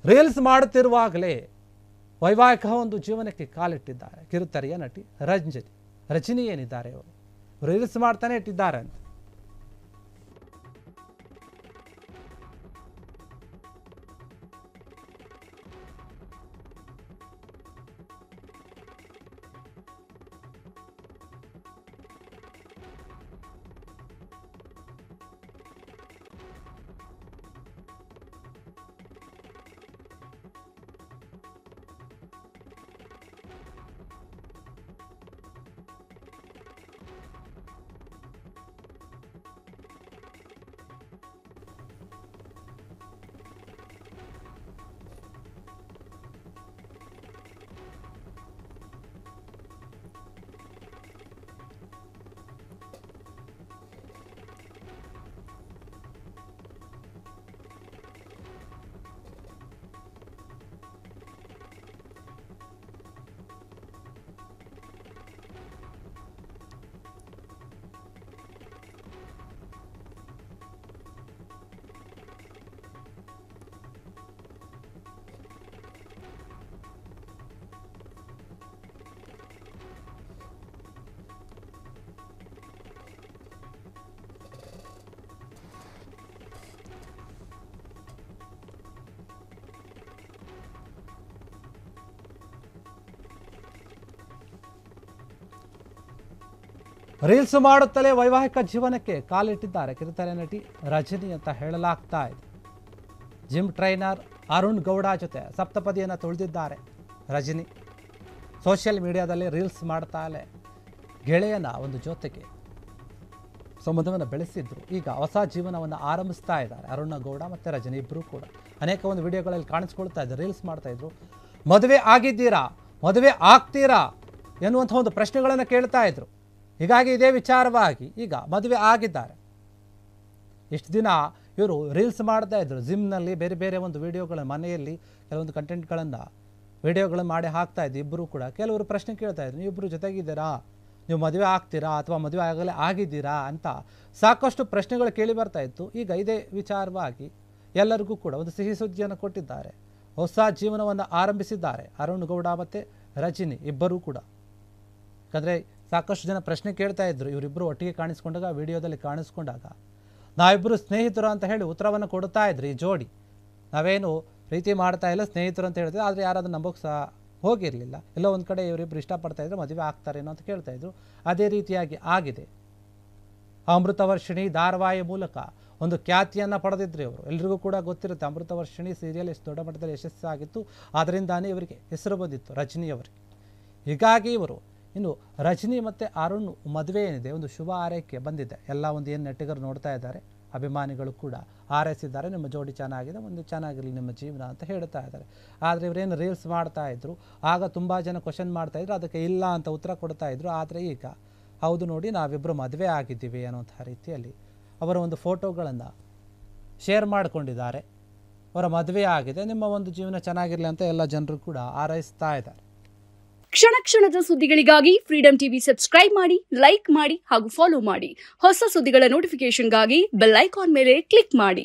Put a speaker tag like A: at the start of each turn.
A: Reels ಮಾಡುತ್ತಿರುವಾಗಲೇ ವೈವಾಹಿಕ ಒಂದು ಜೀವನಕ್ಕೆ ಕಾಲಿಟ್ಟಿದ್ದಾರೆ ಕಿರುತೆರೆಯ ನಟಿ ರಜನಿ ಏನಿದ್ದಾರೆ ಅವರು ರೀಲ್ಸ್ ಮಾಡ್ತಾನೆ ಇಟ್ಟಿದ್ದಾರೆ ಅಂತ. ರೀಲ್ಸ್ ಮಾಡುತ್ತಲೇ ವೈವಾಹಿಕ ಜೀವನಕ್ಕೆ ಕಾಲಿಟ್ಟಿದ್ದಾರೆ ಕಿರುತೆರೆ ನಟಿ ರಜನಿ ಅಂತ ಹೇಳಲಾಗ್ತಾ ಇದೆ. ಜಿಮ್ ಟ್ರೈನರ್ ಅರುಣ್ ಗೌಡ ಜೊತೆ ಸಪ್ತಪದಿಯನ್ನು ತುಳಿದಿದ್ದಾರೆ ರಜನಿ. ಸೋಷಿಯಲ್ ಮೀಡಿಯಾದಲ್ಲಿ ರೀಲ್ಸ್ ಮಾಡ್ತಾಳೆ ಗೆಳೆಯನ ಒಂದು ಜೊತೆಗೆ ಸಂಬಂಧವನ್ನು ಬೆಳೆಸಿದ್ರು. ಈಗ ಹೊಸ ಜೀವನವನ್ನು ಆರಂಭಿಸ್ತಾ ಇದ್ದಾರೆ ಅರುಣ್ ಗೌಡ ಮತ್ತು ರಜನಿ ಇಬ್ಬರು ಕೂಡ. ಅನೇಕ ಒಂದು ವಿಡಿಯೋಗಳಲ್ಲಿ ಕಾಣಿಸ್ಕೊಳ್ತಾ ಇದ್ದಾರೆ, ರೀಲ್ಸ್ ಮಾಡ್ತಾ ಇದ್ರು. ಮದುವೆ ಆಗಿದ್ದೀರಾ, ಮದುವೆ ಆಗ್ತೀರಾ ಎನ್ನುವಂಥ ಒಂದು ಪ್ರಶ್ನೆಗಳನ್ನು ಕೇಳ್ತಾ ಇದ್ರು. ಹೀಗಾಗಿ ಇದೇ ವಿಚಾರವಾಗಿ ಈಗ ಮದುವೆ ಆಗಿದ್ದಾರೆ. ಇಷ್ಟು ದಿನ ಇವರು ರೀಲ್ಸ್ ಮಾಡ್ತಾ ಇದ್ರು, ಜಿಮ್ನಲ್ಲಿ ಬೇರೆ ಬೇರೆ ಒಂದು ವಿಡಿಯೋಗಳ ಮನೆಯಲ್ಲಿ ಕೆಲವೊಂದು ಕಂಟೆಂಟ್ಗಳನ್ನು ವಿಡಿಯೋಗಳನ್ನು ಮಾಡಿ ಹಾಕ್ತಾ ಇದ್ರು ಇಬ್ಬರು ಕೂಡ. ಕೆಲವರು ಪ್ರಶ್ನೆ ಕೇಳ್ತಾ ಇದ್ರು, ನೀವು ಇಬ್ಬರು ಜೊತೆಗಿದ್ದೀರಾ, ನೀವು ಮದುವೆ ಆಗ್ತೀರಾ ಅಥವಾ ಮದುವೆ ಆಗಲೇ ಆಗಿದ್ದೀರಾ ಅಂತ ಸಾಕಷ್ಟು ಪ್ರಶ್ನೆಗಳು ಕೇಳಿ ಬರ್ತಾ ಇತ್ತು. ಈಗ ಇದೇ ವಿಚಾರವಾಗಿ ಎಲ್ಲರಿಗೂ ಕೂಡ ಒಂದು ಸಿಹಿ ಸುದ್ದಿಯನ್ನು ಕೊಟ್ಟಿದ್ದಾರೆ. ಹೊಸ ಜೀವನವನ್ನು ಆರಂಭಿಸಿದ್ದಾರೆ ಅರುಣ್ ಗೌಡ ಮತ್ತು ರಜನಿ ಇಬ್ಬರೂ ಕೂಡ. ಯಾಕಂದರೆ ಸಾಕಷ್ಟು ಜನ ಪ್ರಶ್ನೆ ಕೇಳ್ತಾ ಇದ್ರು, ಇವರಿಬ್ಬರು ಒಟ್ಟಿಗೆ ಕಾಣಿಸ್ಕೊಂಡಾಗ, ವಿಡಿಯೋದಲ್ಲಿ ಕಾಣಿಸ್ಕೊಂಡಾಗ ನಾವಿಬ್ಬರು ಸ್ನೇಹಿತರು ಅಂತ ಹೇಳಿ ಉತ್ತರವನ್ನು ಕೊಡ್ತಾ ಇದ್ರು. ಈ ಜೋಡಿ ನಾವೇನು ಪ್ರೀತಿ ಮಾಡ್ತಾ ಇಲ್ಲ, ಸ್ನೇಹಿತರು ಅಂತ ಹೇಳ್ತಿದ್ರು. ಆದರೆ ಯಾರಾದ್ರೂ ನಂಬೋಕೆ ಸಹ ಹೋಗಿರಲಿಲ್ಲ. ಎಲ್ಲೋ ಒಂದು ಕಡೆ ಇವರಿಬ್ಬರು ಇಷ್ಟಪಡ್ತಾ ಇದ್ರು, ಮದುವೆ ಆಗ್ತಾರೇನೋ ಅಂತ ಕೇಳ್ತಾ ಇದ್ರು. ಅದೇ ರೀತಿಯಾಗಿ ಆಗಿದೆ. ಅಮೃತವರ್ಷಿಣಿ ಧಾರಾವಾಹಿ ಮೂಲಕ ಒಂದು ಖ್ಯಾತಿಯನ್ನು ಪಡೆದಿದ್ರು ಇವರು. ಎಲ್ರಿಗೂ ಕೂಡ ಗೊತ್ತಿರುತ್ತೆ, ಅಮೃತವರ್ಷಿಣಿ ಸೀರಿಯಲ್ ಎಷ್ಟು ದೊಡ್ಡ ಮಟ್ಟದಲ್ಲಿ ಯಶಸ್ಸಾಗಿತ್ತು. ಅದರಿಂದಾನೇ ಇವರಿಗೆ ಹೆಸರು ಬಂದಿತ್ತು ರಜನಿಯವರಿಗೆ. ಹೀಗಾಗಿ ಇವರು ಇನ್ನು ರಜನಿ ಮತ್ತು ಅರುಣ್ ಮದುವೆ ಏನಿದೆ ಒಂದು ಶುಭ ಆರೈಕೆ ಬಂದಿದೆ. ಎಲ್ಲ ಒಂದು ಏನು ನೆಟ್ಟಿಗರು ನೋಡ್ತಾ ಇದ್ದಾರೆ, ಅಭಿಮಾನಿಗಳು ಕೂಡ ಹಾರೈಸಿದ್ದಾರೆ, ನಿಮ್ಮ ಜೋಡಿ ಚೆನ್ನಾಗಿದೆ, ಒಂದು ಚೆನ್ನಾಗಿರಲಿ ನಿಮ್ಮ ಜೀವನ ಅಂತ ಹೇಳ್ತಾ ಇದ್ದಾರೆ. ಆದರೆ ಇವರೇನು ರೀಲ್ಸ್ ಮಾಡ್ತಾ ಇದ್ರು, ಆಗ ತುಂಬ ಜನ ಕ್ವಶನ್ ಮಾಡ್ತಾ ಇದ್ರು, ಅದಕ್ಕೆ ಇಲ್ಲ ಅಂತ ಉತ್ತರ ಕೊಡ್ತಾ ಇದ್ರು. ಆದರೆ ಈಗ ಹೌದು ನೋಡಿ, ನಾವಿಬ್ಬರು ಮದುವೆ ಆಗಿದ್ದೀವಿ ಅನ್ನೋಂಥ ರೀತಿಯಲ್ಲಿ ಅವರ ಒಂದು ಫೋಟೋಗಳನ್ನು ಶೇರ್ ಮಾಡಿಕೊಂಡಿದ್ದಾರೆ. ಅವರ ಮದುವೆ ಆಗಿದೆ, ನಿಮ್ಮ ಒಂದು ಜೀವನ ಚೆನ್ನಾಗಿರಲಿ ಅಂತ ಎಲ್ಲ ಜನರು ಕೂಡ ಹಾರೈಸ್ತಾ ಇದ್ದಾರೆ.
B: ಕ್ಷಣ ಕ್ಷಣದ ಸುದ್ದಿಗಳಿಗಾಗಿ ಫ್ರೀಡಂ ಟಿವಿ ಸಬ್ಸ್ಕ್ರೈಬ್ ಮಾಡಿ, ಲೈಕ್ ಮಾಡಿ ಹಾಗೂ ಫಾಲೋ ಮಾಡಿ. ಹೊಸ ಸುದ್ದಿಗಳ ನೋಟಿಫಿಕೇಶನ್ಗಾಗಿ ಬೆಲ್ ಐಕಾನ್ ಮೇಲೆ ಕ್ಲಿಕ್ ಮಾಡಿ.